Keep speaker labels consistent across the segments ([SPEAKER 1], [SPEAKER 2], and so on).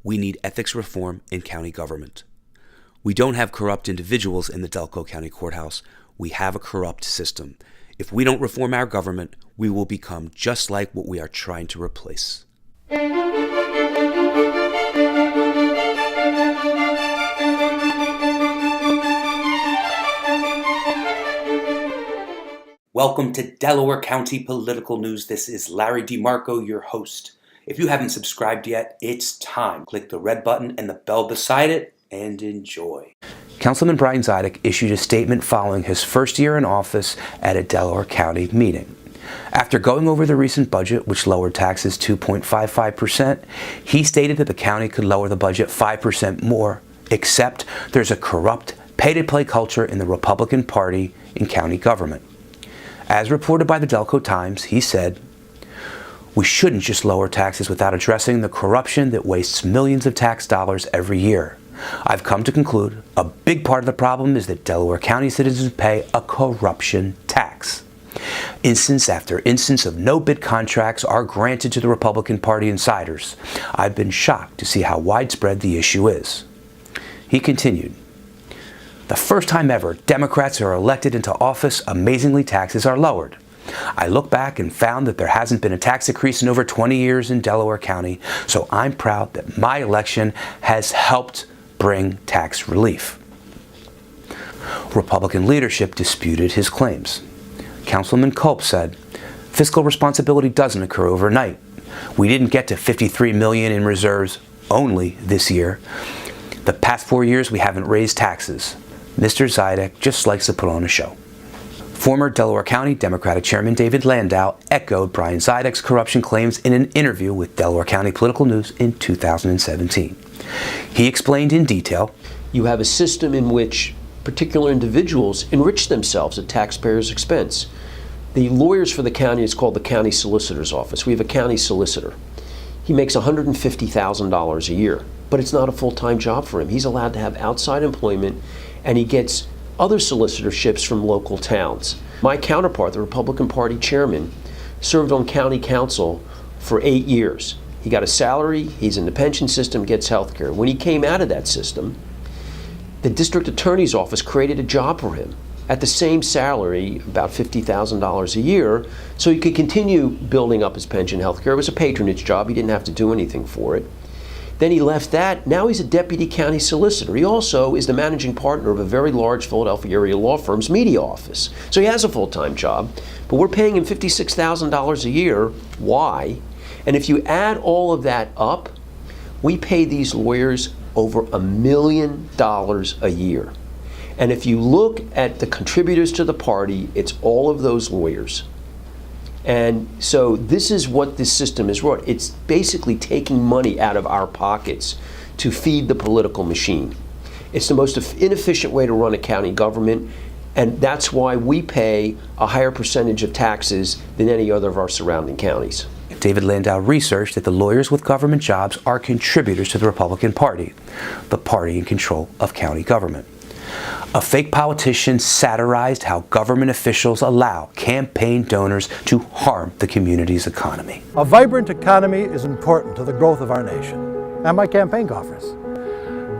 [SPEAKER 1] We need ethics reform in county government. We don't have corrupt individuals in the Delco County Courthouse. We have a corrupt system. If we don't reform our government, we will become just like what we are trying to replace. Welcome to Delaware County Political News. This is Larry DeMarco, your host. If you haven't subscribed yet, it's time. Click the red button and the bell beside it and enjoy. Councilman Brian Zidek issued a statement following his first year in office at a Delaware County meeting. After going over the recent budget, which lowered taxes 2.55%, he stated that the county could lower the budget 5% more, except there's a corrupt, pay-to-play culture in the Republican Party in county government. As reported by the Delco Times, he said, "We shouldn't just lower taxes without addressing the corruption that wastes millions of tax dollars every year. I've come to conclude a big part of the problem is that Delaware County citizens pay a corruption tax. Instance after instance of no-bid contracts are granted to the Republican Party insiders. I've been shocked to see how widespread the issue is." He continued, "The first time ever Democrats are elected into office, amazingly taxes are lowered. I look back and found that there hasn't been a tax increase in over 20 years in Delaware County, so I'm proud that my election has helped bring tax relief." Republican leadership disputed his claims. Councilman Culp said, "Fiscal responsibility doesn't occur overnight. We didn't get to $53 million in reserves only this year. The past 4 years we haven't raised taxes. Mr. Zidek just likes to put on a show." Former Delaware County Democratic Chairman David Landau echoed Brian Zidek's corruption claims in an interview with Delaware County Political News in 2017. He explained in detail,
[SPEAKER 2] "You have a system in which particular individuals enrich themselves at taxpayers' expense. The lawyers for the county is called the County Solicitor's Office. We have a county solicitor. He makes $150,000 a year, but it's not a full-time job for him. He's allowed to have outside employment, and he gets other solicitorships from local towns. My counterpart, the Republican Party chairman, served on county council for 8 years. He got a salary, he's in the pension system, gets health care. When he came out of that system, the district attorney's office created a job for him at the same salary, about $50,000 a year, so he could continue building up his pension health care. It was a patronage job, he didn't have to do anything for it. Then he left that. Now he's a deputy county solicitor. He also is the managing partner of a very large Philadelphia area law firm's media office. So he has a full-time job, but we're paying him $56,000 a year. Why? And if you add all of that up, we pay these lawyers over $1 million a year. And if you look at the contributors to the party, it's all of those lawyers. And so this is what this system has wrought. It's basically taking money out of our pockets to feed the political machine. It's the most inefficient way to run a county government, and that's why we pay a higher percentage of taxes than any other of our surrounding counties.
[SPEAKER 1] David Landau researched that the lawyers with government jobs are contributors to the Republican Party, the party in control of county government. A fake politician satirized how government officials allow campaign donors to harm the community's economy.
[SPEAKER 3] A vibrant economy is important to the growth of our nation and my campaign coffers.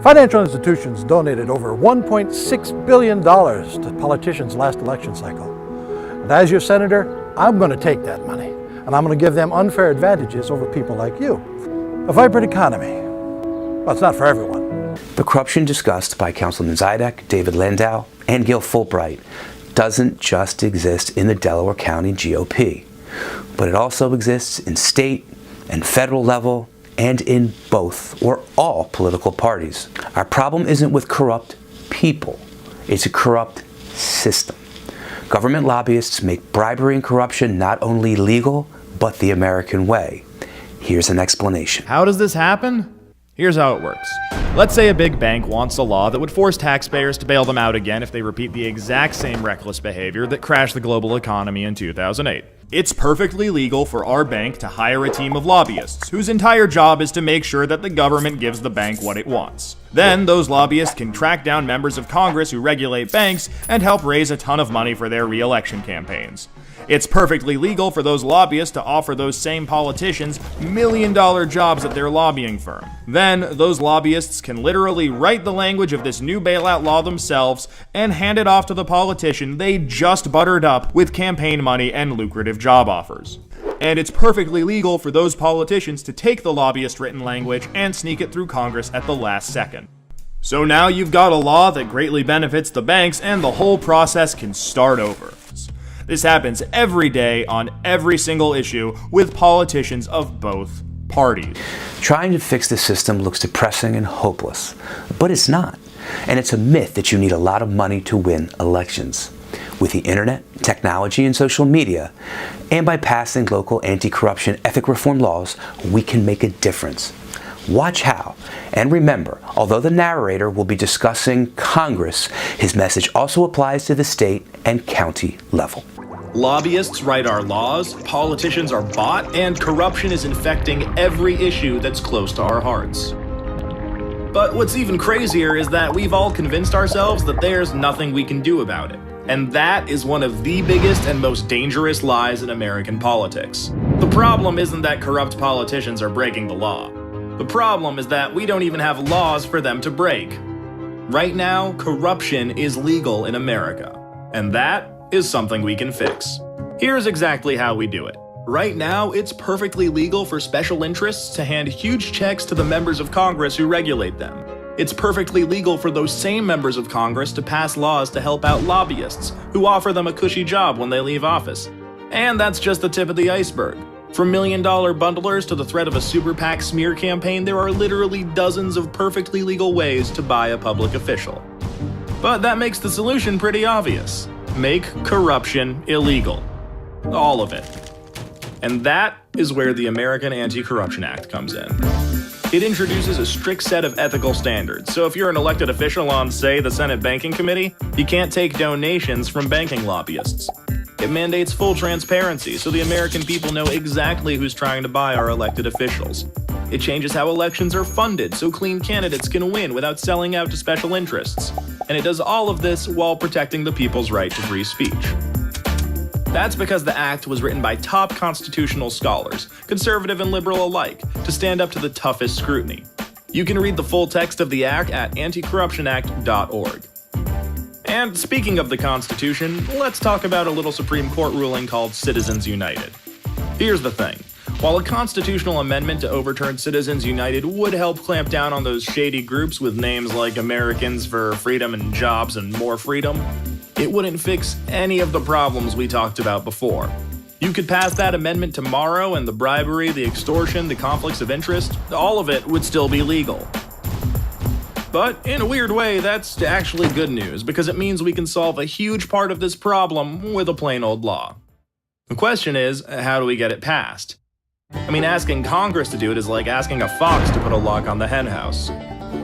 [SPEAKER 3] Financial institutions donated over $1.6 billion to politicians last election cycle. And as your senator, I'm going to take that money and I'm going to give them unfair advantages over people like you. A vibrant economy, well, it's not for everyone.
[SPEAKER 1] The corruption discussed by Councilman Zidek, David Landau, and Gil Fulbright doesn't just exist in the Delaware County GOP, but it also exists in state and federal level and in both or all political parties. Our problem isn't with corrupt people, it's a corrupt system. Government lobbyists make bribery and corruption not only legal, but the American way. Here's an explanation.
[SPEAKER 4] How does this happen? Here's how it works. Let's say a big bank wants a law that would force taxpayers to bail them out again if they repeat the exact same reckless behavior that crashed the global economy in 2008. It's perfectly legal for our bank to hire a team of lobbyists whose entire job is to make sure that the government gives the bank what it wants. Then those lobbyists can track down members of Congress who regulate banks and help raise a ton of money for their re-election campaigns. It's perfectly legal for those lobbyists to offer those same politicians million-dollar jobs at their lobbying firm. Then, those lobbyists can literally write the language of this new bailout law themselves and hand it off to the politician they just buttered up with campaign money and lucrative job offers. And it's perfectly legal for those politicians to take the lobbyist-written language and sneak it through Congress at the last second. So now you've got a law that greatly benefits the banks, and the whole process can start over. This happens every day on every single issue with politicians of both parties.
[SPEAKER 1] Trying to fix the system looks depressing and hopeless, but it's not. And it's a myth that you need a lot of money to win elections. With the internet, technology, and social media, and by passing local anti-corruption ethic reform laws, we can make a difference. Watch how. And remember, although the narrator will be discussing Congress, his message also applies to the state and county level.
[SPEAKER 4] Lobbyists write our laws, politicians are bought, and corruption is infecting every issue that's close to our hearts. But what's even crazier is that we've all convinced ourselves that there's nothing we can do about it. And that is one of the biggest and most dangerous lies in American politics. The problem isn't that corrupt politicians are breaking the law. The problem is that we don't even have laws for them to break. Right now, corruption is legal in America, and that is something we can fix. Here's exactly how we do it. Right now, it's perfectly legal for special interests to hand huge checks to the members of Congress who regulate them. It's perfectly legal for those same members of Congress to pass laws to help out lobbyists who offer them a cushy job when they leave office. And that's just the tip of the iceberg. From million-dollar bundlers to the threat of a super PAC smear campaign, there are literally dozens of perfectly legal ways to buy a public official. But that makes the solution pretty obvious. Make corruption illegal. All of it. And that is where the American Anti-Corruption Act comes in. It introduces a strict set of ethical standards, so if you're an elected official on, say, the Senate Banking Committee, you can't take donations from banking lobbyists. It mandates full transparency so the American people know exactly who's trying to buy our elected officials. It changes how elections are funded so clean candidates can win without selling out to special interests. And it does all of this while protecting the people's right to free speech. That's because the act was written by top constitutional scholars, conservative and liberal alike, to stand up to the toughest scrutiny. You can read the full text of the act at anticorruptionact.org. And speaking of the Constitution, let's talk about a little Supreme Court ruling called Citizens United. Here's the thing. While a constitutional amendment to overturn Citizens United would help clamp down on those shady groups with names like Americans for Freedom and Jobs and More Freedom, it wouldn't fix any of the problems we talked about before. You could pass that amendment tomorrow and the bribery, the extortion, the conflicts of interest, all of it would still be legal. But in a weird way, that's actually good news because it means we can solve a huge part of this problem with a plain old law. The question is, how do we get it passed? I mean, asking Congress to do it is like asking a fox to put a lock on the hen house.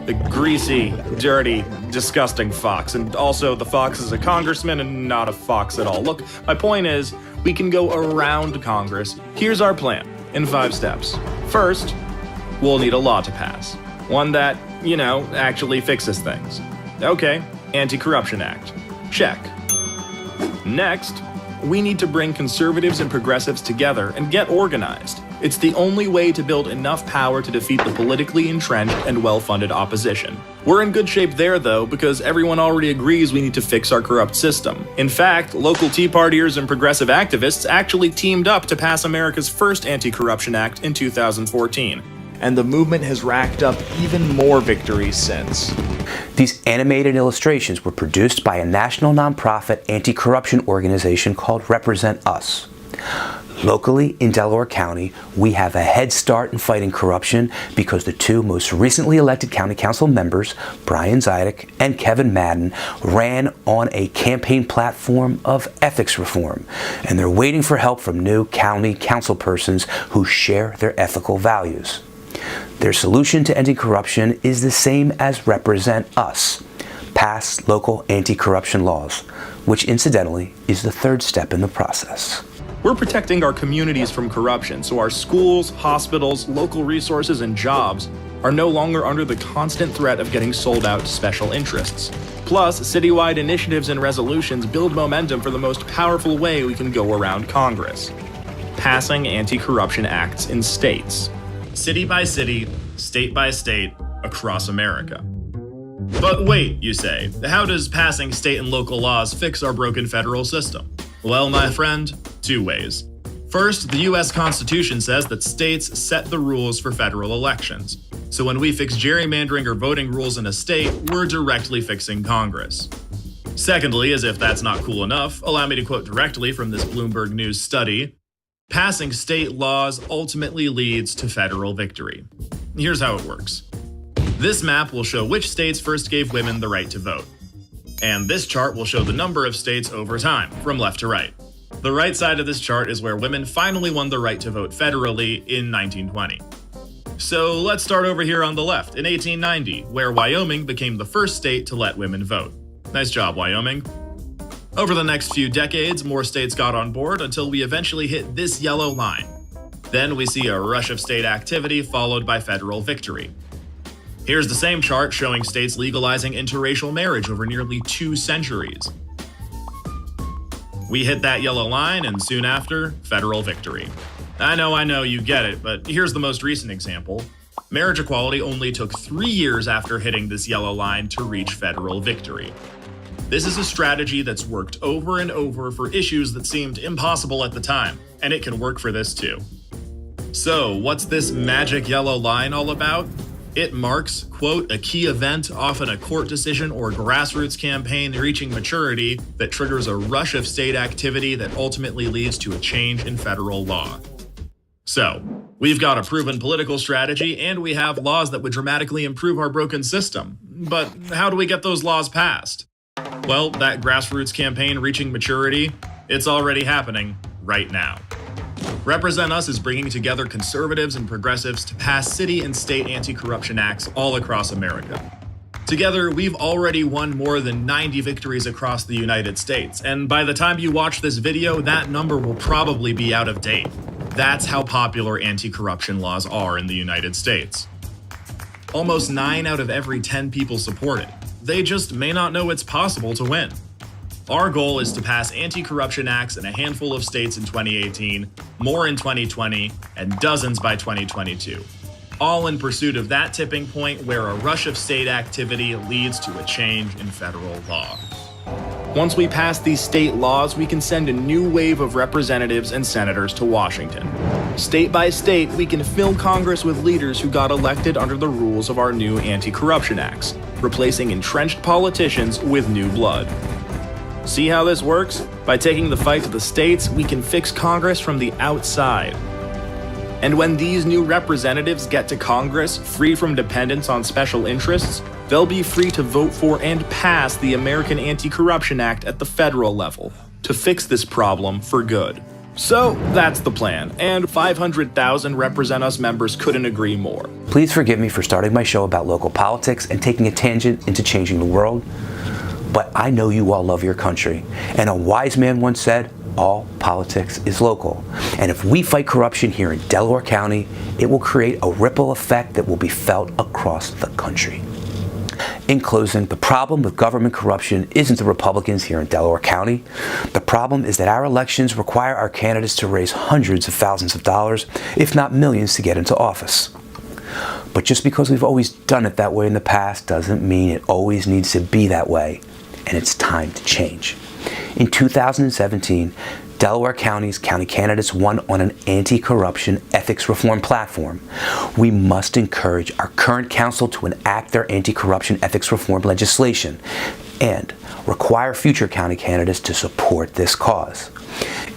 [SPEAKER 4] The greasy, dirty, disgusting fox. And also, the fox is a congressman and not a fox at all. Look, my point is, we can go around Congress. Here's our plan, in 5 steps. First, we'll need a law to pass. One that, actually fixes things. Okay, Anti-Corruption Act. Check. Next, we need to bring conservatives and progressives together and get organized. It's the only way to build enough power to defeat the politically entrenched and well-funded opposition. We're in good shape there, though, because everyone already agrees we need to fix our corrupt system. In fact, local Tea Partiers and progressive activists actually teamed up to pass America's first Anti-Corruption Act in 2014. And the movement has racked up even more victories since.
[SPEAKER 1] These animated illustrations were produced by a national nonprofit anti-corruption organization called Represent Us. Locally in Delaware County, we have a head start in fighting corruption because the 2 most recently elected county council members, Brian Zidek and Kevin Madden, ran on a campaign platform of ethics reform, and they're waiting for help from new county council persons who share their ethical values. Their solution to anti-corruption is the same as Represent Us: pass local anti-corruption laws, which incidentally is the 3rd step in the process.
[SPEAKER 4] We're protecting our communities from corruption so our schools, hospitals, local resources, and jobs are no longer under the constant threat of getting sold out to special interests. Plus, citywide initiatives and resolutions build momentum for the most powerful way we can go around Congress: passing anti-corruption acts in states. City by city, state by state, across America. But wait, you say, how does passing state and local laws fix our broken federal system? Well, my friend, two ways. First, the US Constitution says that states set the rules for federal elections. So when we fix gerrymandering or voting rules in a state, we're directly fixing Congress. Secondly, as if that's not cool enough, allow me to quote directly from this Bloomberg News study: passing state laws ultimately leads to federal victory. Here's how it works. This map will show which states first gave women the right to vote. And this chart will show the number of states over time, from left to right. The right side of this chart is where women finally won the right to vote federally in 1920. So let's start over here on the left, in 1890, where Wyoming became the first state to let women vote. Nice job, Wyoming. Over the next few decades, more states got on board until we eventually hit this yellow line. Then we see a rush of state activity followed by federal victory. Here's the same chart showing states legalizing interracial marriage over nearly 2 centuries. We hit that yellow line, and soon after, federal victory. I know, you get it, but here's the most recent example. Marriage equality only took 3 years after hitting this yellow line to reach federal victory. This is a strategy that's worked over and over for issues that seemed impossible at the time, and it can work for this too. So, what's this magic yellow line all about? It marks, quote, a key event, often a court decision or grassroots campaign reaching maturity that triggers a rush of state activity that ultimately leads to a change in federal law. So, we've got a proven political strategy and we have laws that would dramatically improve our broken system. But how do we get those laws passed? Well, that grassroots campaign reaching maturity, it's already happening right now. Represent Us is bringing together conservatives and progressives to pass city and state anti-corruption acts all across America. Together, we've already won more than 90 victories across the United States, and by the time you watch this video, that number will probably be out of date. That's how popular anti-corruption laws are in the United States. Almost 9 out of every 10 people support it. They just may not know it's possible to win. Our goal is to pass anti-corruption acts in a handful of states in 2018, more in 2020, and dozens by 2022. All in pursuit of that tipping point where a rush of state activity leads to a change in federal law. Once we pass these state laws, we can send a new wave of representatives and senators to Washington. State by state, we can fill Congress with leaders who got elected under the rules of our new anti-corruption acts, replacing entrenched politicians with new blood. See how this works? By taking the fight to the states, we can fix Congress from the outside. And when these new representatives get to Congress, free from dependence on special interests, they'll be free to vote for and pass the American Anti-Corruption Act at the federal level to fix this problem for good. So that's the plan, and 500,000 Represent Us members couldn't agree more.
[SPEAKER 1] Please forgive me for starting my show about local politics and taking a tangent into changing the world. But I know you all love your country, and a wise man once said, all politics is local. And if we fight corruption here in Delaware County, it will create a ripple effect that will be felt across the country. In closing, the problem with government corruption isn't the Republicans here in Delaware County. The problem is that our elections require our candidates to raise hundreds of thousands of dollars, if not millions, to get into office. But just because we've always done it that way in the past doesn't mean it always needs to be that way. And it's time to change. In 2017, Delaware County's county candidates won on an anti-corruption ethics reform platform. We must encourage our current council to enact their anti-corruption ethics reform legislation and require future county candidates to support this cause.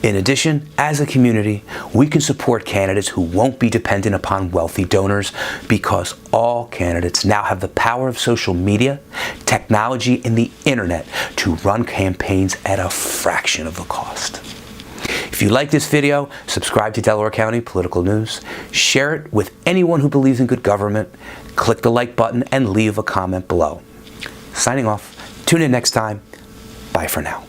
[SPEAKER 1] In addition, as a community, we can support candidates who won't be dependent upon wealthy donors because all candidates now have the power of social media, technology, and the internet to run campaigns at a fraction of the cost. If you like this video, subscribe to Delaware County Political News, share it with anyone who believes in good government, click the like button, and leave a comment below. Signing off. Tune in next time. Bye for now.